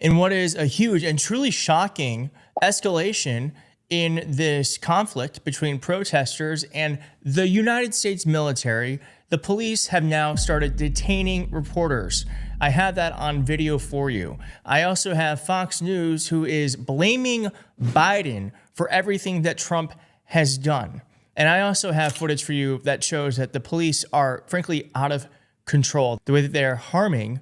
in what is a huge and truly shocking escalation in this conflict between protesters and the United States military. The police have now started detaining reporters. I have that on video for you. I also have Fox News, who is blaming Biden for everything that Trump has done. And I also have footage for you that shows that the police are frankly out of control, the way that they're harming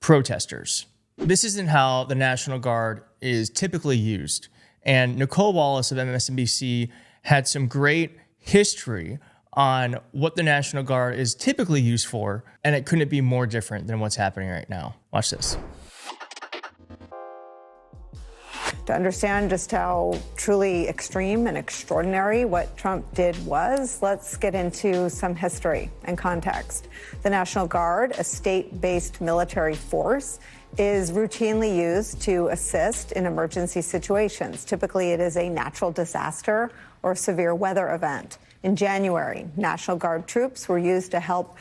protesters. This isn't how the National Guard is typically used. And Nicole Wallace of MSNBC had some great history on what the National Guard is typically used for, and it couldn't be more different than what's happening right now. Watch this. To understand just how truly extreme and extraordinary what Trump did was, let's get into some history and context. The National Guard, a state-based military force, is routinely used to assist in emergency situations. Typically, it is a natural disaster or severe weather event. In January, National Guard troops were used to help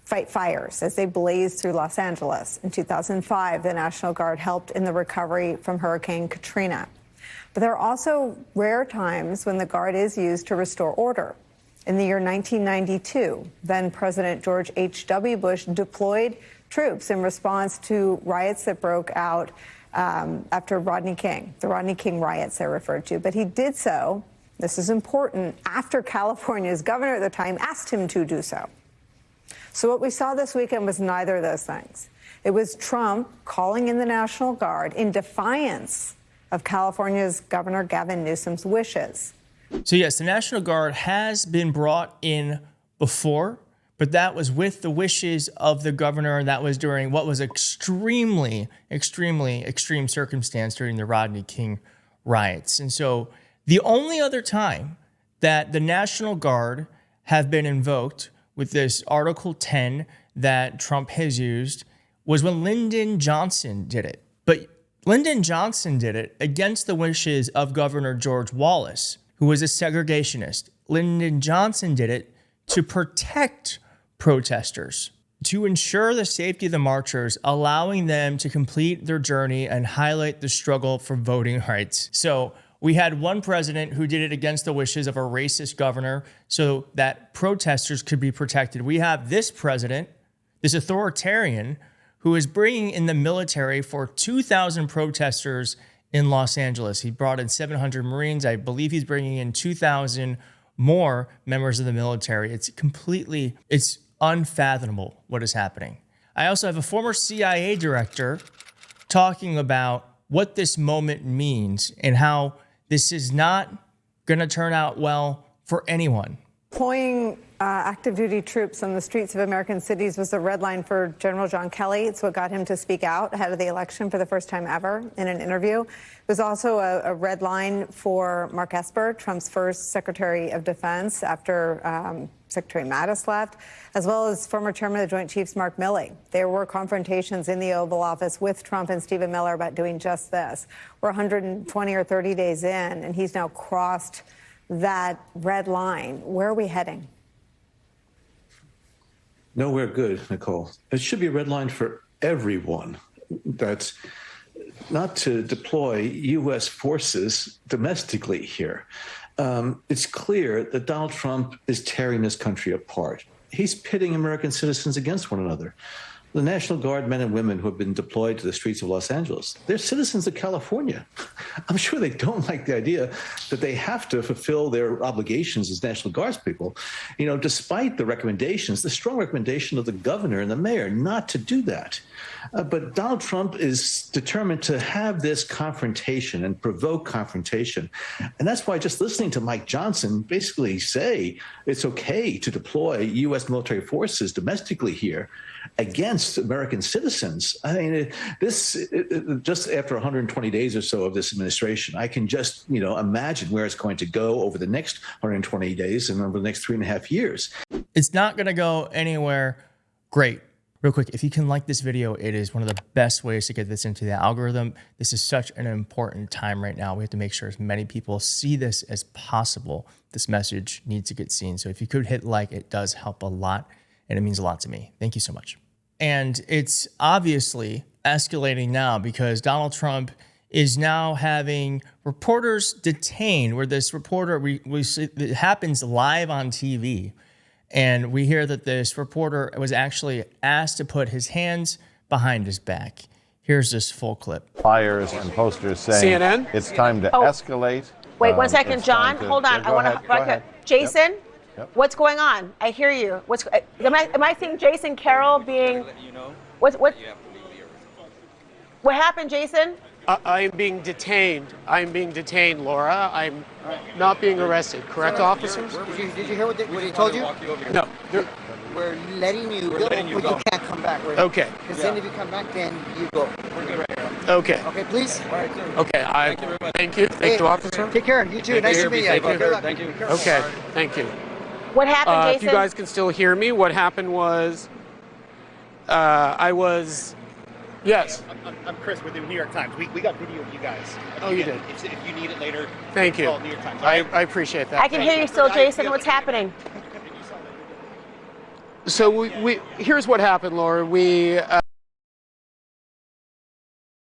fight fires as they blazed through Los Angeles. In 2005, the National Guard helped in the recovery from Hurricane Katrina. But there are also rare times when the Guard is used to restore order. In the year 1992, then President George H.W. Bush deployed troops in response to riots that broke out after Rodney King, the Rodney King riots they're referred to. But he did so, this is important, after California's governor at the time asked him to do so. So what we saw this weekend was neither of those things. It was Trump calling in the National Guard in defiance of California's Governor Gavin Newsom's wishes. So yes, the National Guard has been brought in before, but that was with the wishes of the governor. That was during what was extremely extreme circumstance during the Rodney King riots. And so the only other time that the National Guard have been invoked with this Article 10 that Trump has used was when Lyndon Johnson did it. But Lyndon Johnson did it against the wishes of Governor George Wallace, who was a segregationist. Lyndon Johnson did it to protect protesters, to ensure the safety of the marchers, allowing them to complete their journey and highlight the struggle for voting rights. So we had one president who did it against the wishes of a racist governor so that protesters could be protected. We have this president, this authoritarian, who is bringing in the military for 2,000 protesters in Los Angeles. He brought in 700 Marines. I believe he's bringing in 2,000 more members of the military. It's unfathomable what is happening. I also have a former CIA director talking about what this moment means and how this is not going to turn out well for anyone. Deploying active duty troops on the streets of American cities was the red line for General John Kelly. It's what got him to speak out ahead of the election for the first time ever in an interview. It was also a red line for Mark Esper, Trump's first Secretary of Defense after Secretary Mattis left, as well as former Chairman of the Joint Chiefs Mark Milley. There were confrontations in the Oval Office with Trump and Stephen Miller about doing just this. We're 120 or 30 days in, and he's now crossed that red line. Where are we heading? Nowhere good, Nicole. It should be a red line for everyone. That's not to deploy U.S. forces domestically here. It's clear that Donald Trump is tearing this country apart. He's pitting American citizens against one another. The National Guard men and women who have been deployed to the streets of Los Angeles, they're citizens of California. I'm sure they don't like the idea that they have to fulfill their obligations as National Guards people, despite the recommendations, the strong recommendation of the governor and the mayor not to do that. But Donald Trump is determined to have this confrontation and provoke confrontation. And that's why just listening to Mike Johnson basically say it's okay to deploy U.S. military forces domestically here against American citizens. I mean, just after 120 days or so of this administration, I can just, imagine where it's going to go over the next 120 days and over the next 3.5 years. It's not going to go anywhere great. Real quick, if you can like this video, it is one of the best ways to get this into the algorithm. This is such an important time right now. We have to make sure as many people see this as possible. This message needs to get seen. So if you could hit like, it does help a lot, and it means a lot to me. Thank you so much. And it's obviously escalating now because Donald Trump is now having reporters detained, where this reporter, we see, it happens live on TV. And we hear that this reporter was actually asked to put his hands behind his back. Here's this full clip. Flyers and posters saying CNN? It's time to escalate. Wait 1 second, John. Hold on. Yeah, I want to. go ahead. Jason, Yep. what's going on? I hear you. Am I seeing Jason Carroll being? What happened, Jason? I am being detained. I'm being detained, Laura. I'm not being arrested. Correct, officers? Did you hear what he told you? No. We're letting you go, but you can't come back. Okay. Because then if you come back, then you go. Okay. Okay, please? Okay. Thank you. Thank you, officer. Take care. You too. Nice to meet you. Good luck. Thank you. Okay. Thank you. What happened, If Jason? you guys can still hear me, what happened was I was. Yes. I'm Chris with the New York Times. We got video of you guys. Oh, you did? If you need it later, Thank you. call New York Times. I appreciate that. I can hear you still, Jason. What's happening? So we here's what happened, Laura.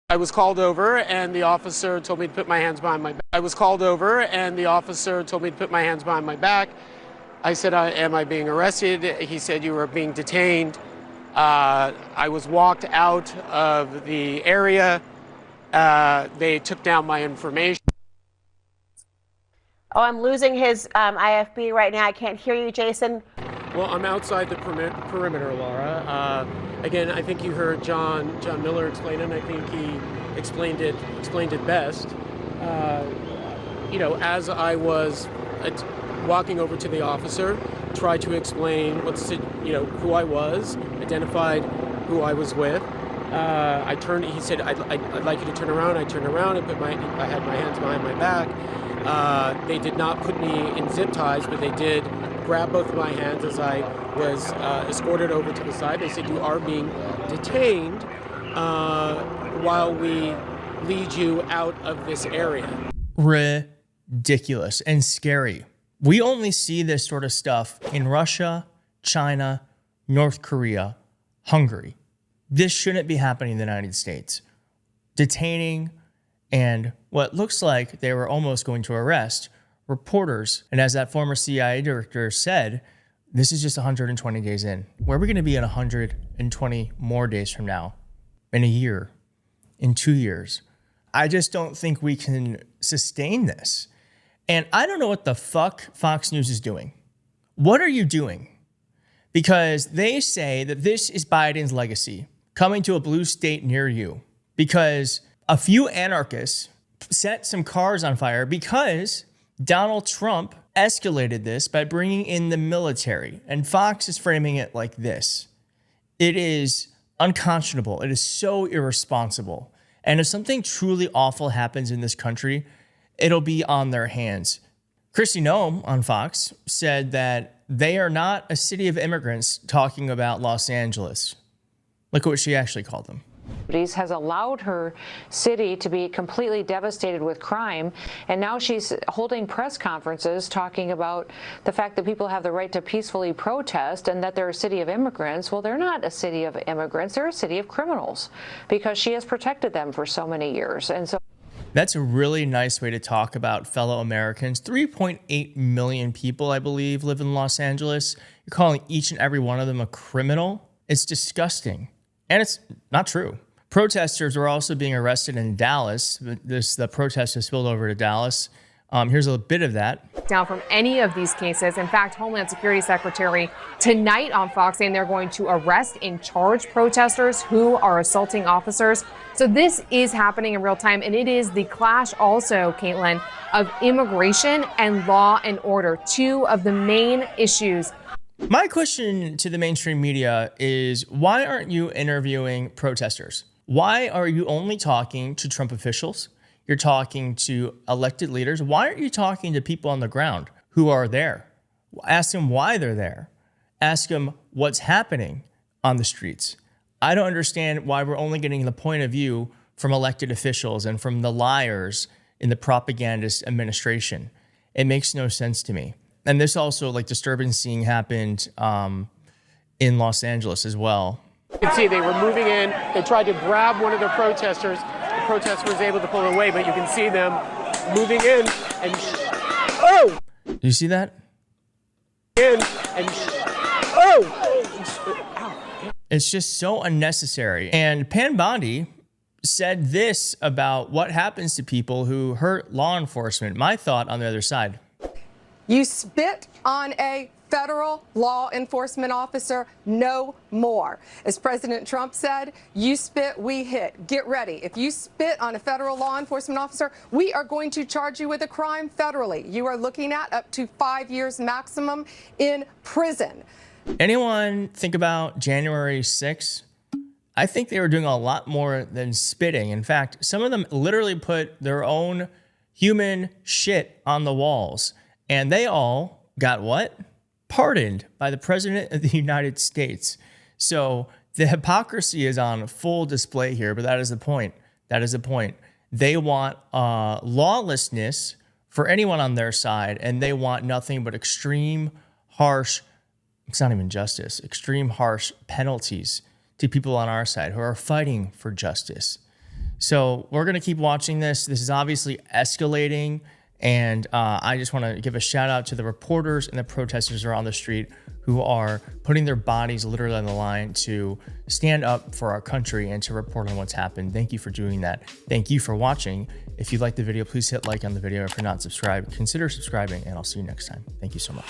I was called over, and the officer told me to put my hands behind my back. I was called over, and the officer told me to put my hands behind my back. I said, am I being arrested? He said, you were being detained. I was walked out of the area. They took down my information. Oh, I'm losing his IFB right now. I can't hear you, Jason. Well, I'm outside the perimeter, Laura. Again, I think you heard John Miller explain it, and I think he explained it best. As I was walking over to the officer, tried to explain who I was, identified who I was with. I turned. He said, "I'd like you to turn around." I turned around and I had my hands behind my back. They did not put me in zip ties, but they did grab both of my hands as I was escorted over to the side. They said, "You are being detained while we lead you out of this area." Ridiculous and scary. We only see this sort of stuff in Russia, China, North Korea, Hungary. This shouldn't be happening in the United States. Detaining and what looks like they were almost going to arrest reporters. And as that former CIA director said, this is just 120 days in. Where are we going to be in 120 more days from now? In a year? In 2 years? I just don't think we can sustain this. And I don't know what the fuck Fox News is doing. What are you doing? Because they say that this is Biden's legacy, coming to a blue state near you. Because a few anarchists set some cars on fire because Donald Trump escalated this by bringing in the military. And Fox is framing it like this. It is unconscionable. It is so irresponsible. And if something truly awful happens in this country, it'll be on their hands. Kristi Noem on Fox said that they are not a city of immigrants talking about Los Angeles. Look at what she actually called them. Has allowed her city to be completely devastated with crime, and now she's holding press conferences talking about the fact that people have the right to peacefully protest and that they're a city of immigrants. Well, they're not a city of immigrants, they're a city of criminals, because she has protected them for so many years. And so that's a really nice way to talk about fellow Americans. 3.8 million people, I believe, live in Los Angeles. You're calling each and every one of them a criminal? It's disgusting. And it's not true. Protesters are also being arrested in Dallas. The protest has spilled over to Dallas. Here's a bit of that. Down from any of these cases. In fact, Homeland Security Secretary tonight on Fox saying they're going to arrest and charge protesters who are assaulting officers. So this is happening in real time, and it is the clash also, Caitlin, of immigration and law and order, two of the main issues. My question to the mainstream media is, why aren't you interviewing protesters? Why are you only talking to Trump officials? You're talking to elected leaders. Why aren't you talking to people on the ground who are there? Ask them why they're there. Ask them what's happening on the streets. I don't understand why we're only getting the point of view from elected officials and from the liars in the propagandist administration. It makes no sense to me. And this also, disturbing scene happened in Los Angeles as well. You can see they were moving in. They tried to grab one of the protesters. The protester was able to pull away, but you can see them moving in and oh! Do you see that? In and oh! It's just so unnecessary. And Pan Bondi said this about what happens to people who hurt law enforcement. My thought on the other side. You spit on a federal law enforcement officer, no more. As President Trump said, you spit, we hit. Get ready. If you spit on a federal law enforcement officer, we are going to charge you with a crime federally. You are looking at up to 5 years maximum in prison. Anyone think about January 6th? I think they were doing a lot more than spitting. In fact, some of them literally put their own human shit on the walls. And they all got what? Pardoned by the President of the United States. So the hypocrisy is on full display here, but that is the point. That is the point. They want lawlessness for anyone on their side, and they want nothing but extreme, harsh, it's not even justice, extreme, harsh penalties to people on our side who are fighting for justice. So we're going to keep watching this. This is obviously escalating. And I just want to give a shout out to the reporters and the protesters who are on the street who are putting their bodies literally on the line to stand up for our country and to report on what's happened. Thank you for doing that. Thank you for watching. If you liked the video, please hit like on the video. If you're not subscribed, consider subscribing, and I'll see you next time. Thank you so much.